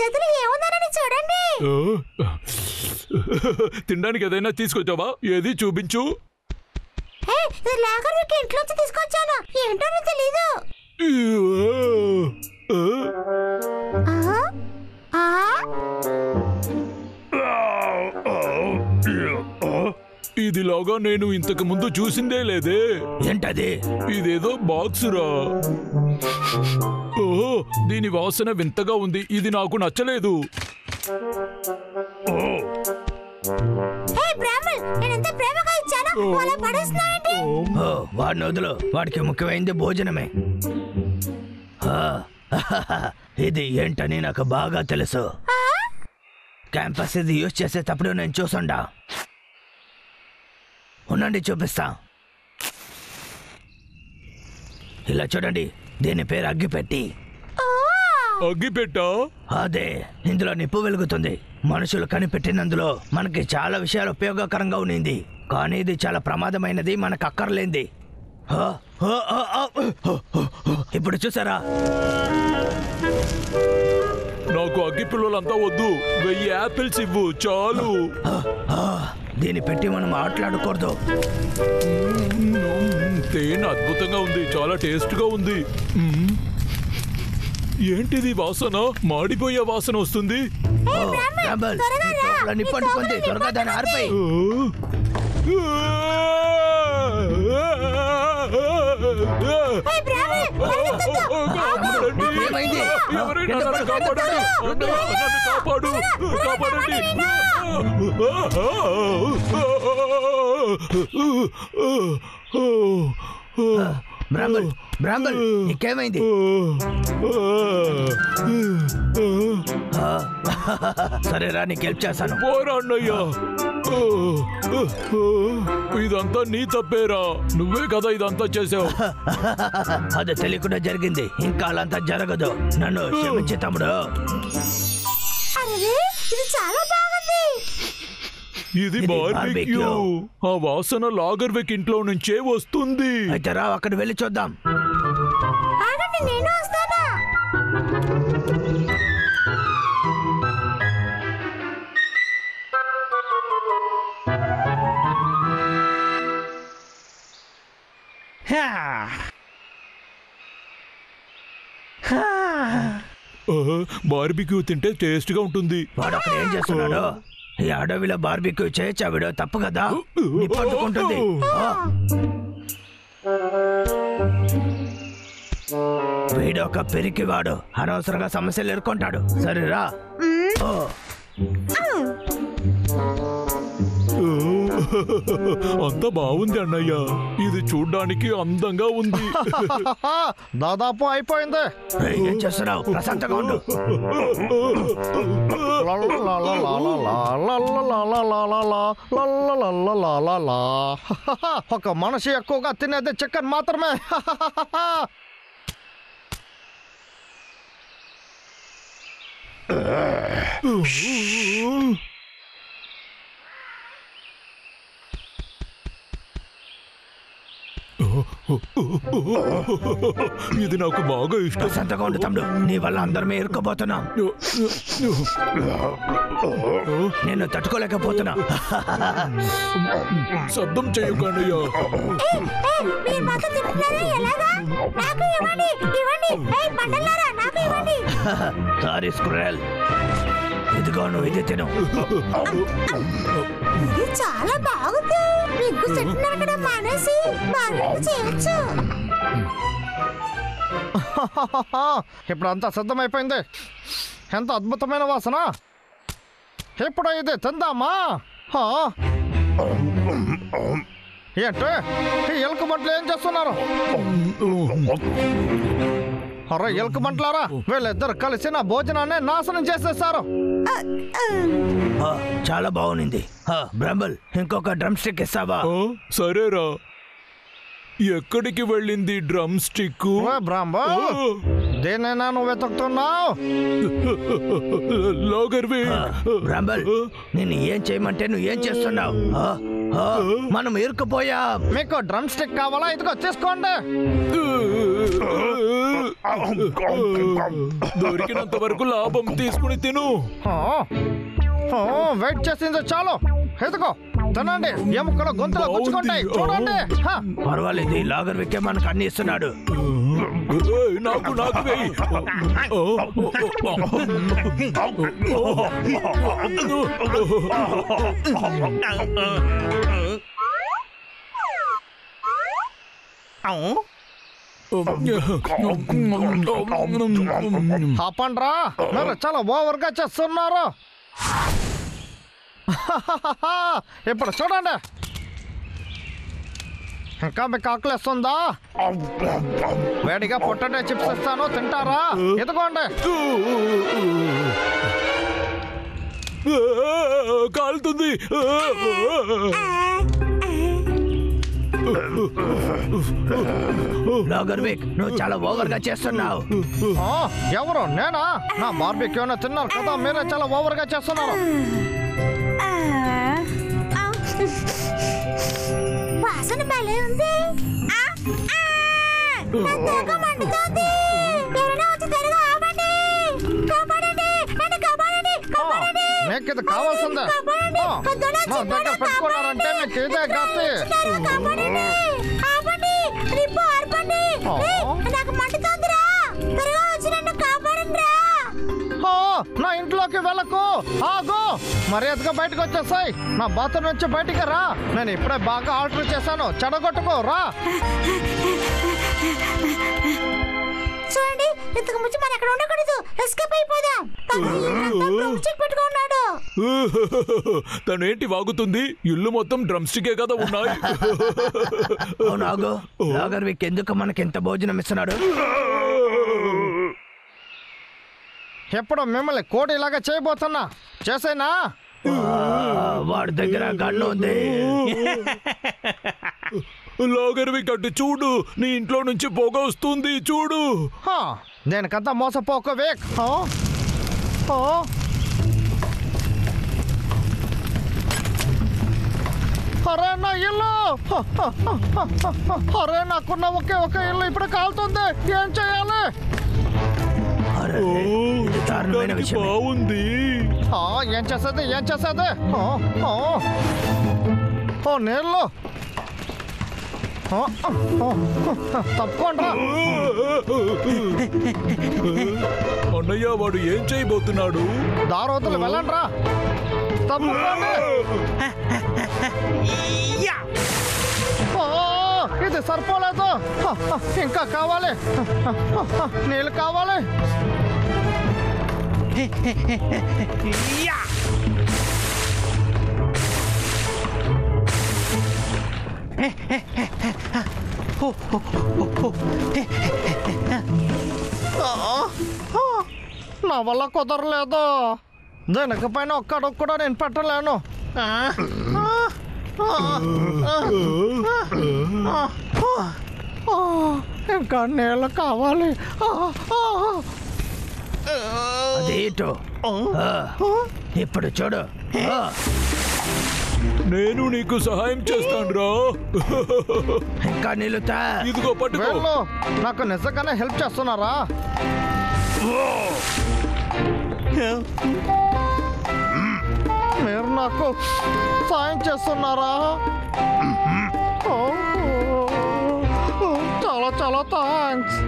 చేతిలో ఏముందని చూడండి. తినడానికి ఏదైనా తీసుకొచ్చావా? ఏది చూపించు. లాగర్ ఇంట్లోంచి తీసుకొచ్చాను. ఏంటో తెలీదు. ఇదిలాగా నేను ఇంతకు ముందు చూసిందే లేదే. ఏంటది? ఇదేదో బాక్స్ రా. ఓహో, దీని వాసన వింతగా ఉంది. ఇది నాకు నచ్చలేదు. వాడిని వదులు. వాడికి ముఖ్యమైనది భోజనమే. ఇది ఏంటని నాకు బాగా తెలుసు. క్యాంపస్ ఇది యూజ్ చేసేటప్పుడు నేను చూసుండా. ఉండండి, చూపిస్తా. ఇలా చూడండి, దీని పేరు అగ్గిపెట్టి. అగ్గిపెట్టా? అదే, ఇందులో నిప్పు వెలుగుతుంది. మనుషులు కనిపెట్టినందులో మనకి చాలా విషయాలు ఉపయోగకరంగా ఉన్నింది. కానీ ఇది చాలా ప్రమాదమైనది, మనకు అక్కర్లేంది. ఇప్పుడు చూసారా? నాకు అగ్గి పిల్లలంతా వద్దు. 1000 యాపిల్స్ ఇవ్వు చాలు. దీన్ని పెట్టి మనం ఆటలాడకూడదు. తేనె అద్భుతంగా ఉంది, చాలా టేస్ట్ గా ఉంది. ఏంటిది వాసన? మాడిపోయే వాసన వస్తుంది. నిప్పంటుకుంది, త్వరగా దాన్ని ఆర్పై. బ్రాహ్మణ్, బ్రాహ్మణ్, నీకేమైంది? సరేరా, నీకు హెల్ప్ చేస్తాను. పోరా అన్నయ్యా. ఇదంతా నీ తప్పేరా. నువ్వే కదా ఇదంతా చేసావు. అది తెలియకుండా జరిగింది, ఇంకా అలాంతా జరగదు. నన్ను క్షమించి తమ్ముడు. ఇది చాలా బాగుంది. ఇది బార్బిక్యూ. ఆ వాసన లాగర్విక్ ఇంట్లో నుంచే వస్తుంది. అయితే రా, అక్కడ వెళ్ళి చూద్దాం. నేను వస్తానా? బార్బిక్యూ తింటే టేస్ట్ గా ఉంటుంది. వాడు అక్కడ ఏం చేస్తున్నాడు? ఈ అడవిలో బార్బిక్యూ చేయొచ్చా? వీడు తప్పు కదా, పట్టుకుంటుంది. వీడు ఒక పెరికివాడు, అనవసరంగా సమస్యలు ఎదుర్కొంటాడు. సరేరా. అంత బాగుంది అన్నయ్య. ఇది చూడ్డానికి అందంగా ఉంది. దాదాపు అయిపోయింది. ఏం చేస్తున్నావు? ప్రశాంతంగా ఉండు. ఒక మనిషి ఎక్కువగా తినేది చికెన్ మాత్రమే. ఇది నాకు బాగా ఇష్టం. ప్రశాంతంగా ఉండు తమ్ముడు, నీ వల్ల అందరమే ఇరుక్కుపోతున్నాం. నేను తట్టుకోలేకపోతున్నా. శబ్దం చేయకన్నయ్యా. సారీ స్క్రూయల్, ఇదిగో నువ్వు ఇది తిను. ఇది చాలా బాగుంది. మీకు చెట్టు నరకడం మానేసి చేయొచ్చు. ఇప్పుడు అంతా సిద్ధమైపోయింది. ఎంత అద్భుతమైన వాసన. ఇప్పుడు ఇది తిందామా? ఏంటి ఈ ఎలుక మంటలు ఏం చేస్తున్నారు? అరే ఎలుక మంటలారా, వీళ్ళిద్దరు కలిసి నా భోజనాన్ని నాశనం చేసేస్తారు. చాలా బాగుంది. బ్రంబల్, ఇంకొక డ్రమ్ స్టిక్ ఇస్తావా? సరేరా. ఎక్కడికి వెళ్ళింది డ్రమ్ స్టిక్? దేనైనా నువ్వు వెతుకుతున్నావు? బ్రంబల్, నేను ఏం చేయమంటే నువ్వు ఏం చేస్తున్నావు? మనం ఇరుక్కుపోయా. మీకు డ్రమ్ స్టిక్ కావాలా? ఇదిగో తీసుకోండి. దొరికినంత వరకు లాభం తీసుకుని తిను. వెయిట్ చేసింది చాలు. ఎదుకో తినండి. ఎముకలు గొంతులో గుచ్చుకుంటాయి చూడండి. పర్వాలేదు, లాగర్ విక్కే మనకు అన్ని ఇస్తున్నాడు. నాకు వెయ్యి. ఆపండ్రా, మీరు చాలా ఓవర్గా చేస్తున్నారు. ఇప్పుడు చూడండి. ఇంకా మీకు ఆకలిస్తుందా? వేడిగా పొటాటో చిప్స్ ఇస్తాను, తింటారా? ఎదుకోండి. కాలుతుంది. లాగర్విక్, నువ్వు చాలా ఓవర్ గా చేస్తున్నావు. ఎవరు? నేనా? నా బార్బిక్యూని తిన్నారు కదా, మీరే చాలా ఓవర్ గా చేస్తున్నారు. వాసన భలే ఉంది. మండుతోంది. ఎవరైనా వచ్చి త్వరగా ఆపండి. కాపాడండి, నన్ను కాపాడండి, కాపాడండి. మీకు ఇది కావాల్సిందే. నా దగ్గర పెట్టుకున్నారంటే మీకు ఇదే గతి. కాపాడండి, ఆపండి, రిప్పు ఆర్పండి. నాకు మండుతోందిరా, త్వరగా వచ్చి నన్ను కాపాడండి రా. నా ఇంట్లోకి వెళ్ళకు, ఆగు. మర్యాదగా బయటకు వచ్చేసాయి. నా బాత్రూమ్ నుంచి బయటికి రా. నేను ఇప్పుడే బాగా ఆర్డర్ చేశాను, చెడగొట్టుకో రా. చూడండి, ఇంతకు ముందు మనం ఎక్కడ ఉండకూడదు. ఎస్కేప్ అయిపోదాం. పెట్టుకున్నాడు. తనేంటి వాగుతుంది? ఇల్లు మొత్తం డ్రమ్ స్టికే కదా ఉన్నాయి. అవునాగు, లాగర్విక్ ఎందుకు మనకి ఎంత భోజనం ఇస్తున్నాడు? ఎప్పుడు మిమ్మల్ని కోడి ఇలాగా చేయబోతున్నా. చేసేనా? వాడి దగ్గర గన్ను ఉంది. లాగర్విక్ అటు చూడు, నీ ఇంట్లో నుంచి పొగ వస్తుంది చూడు. దేనికంతా మోసపోక వేక్. అరే నా ఇల్లు, అరే నాకున్న ఒకే ఒక ఇల్లు ఇప్పుడు కాలుతుంది. ఏం చేయాలి? బాగుంది. ఏం చేసేది, ఏం చేసేది? నీళ్ళు తప్పకుండా. అన్నయ్య, వాడు ఏం చేయబోతున్నాడు? దారోతులు వెళ్ళండి రా. తప్పకుండా. ఇది సరిపోలేదు, ఇంకా కావాలి. నీళ్ళు కావాలి. నా వల్ల కుదరలేదు. దీనికి పైన ఒక్కడికి కూడా నేను పెట్టలేను. ఇంకా నీళ్ళు కావాలి. అదేటో ఇప్పుడు చూడు. నేను నీకు సహాయం చేస్తాను రా. ఇంకా నిలుతా. ఇదిగో పట్టుకో. నాకు నిజంగానే హెల్ప్ చేస్తున్నారా? మీరు నాకు సాయం చేస్తున్నారా? చాలా చాలా థ్యాంక్స్.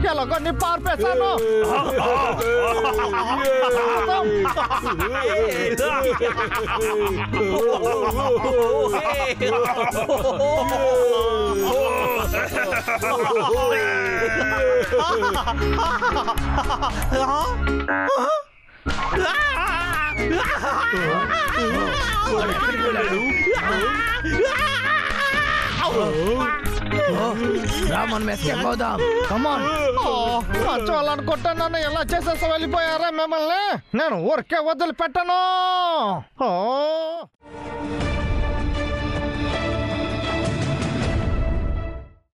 ఎలాగో నీ పార్పేశాను. రామన్ ఎస్కేప్ అవుదాం. కమాన్. చాలనుకుంటా నన్ను ఎలా చేసేసి వెళ్ళిపోయారా మిమ్మల్ని? నేను ఊరికే వదిలిపెట్టను.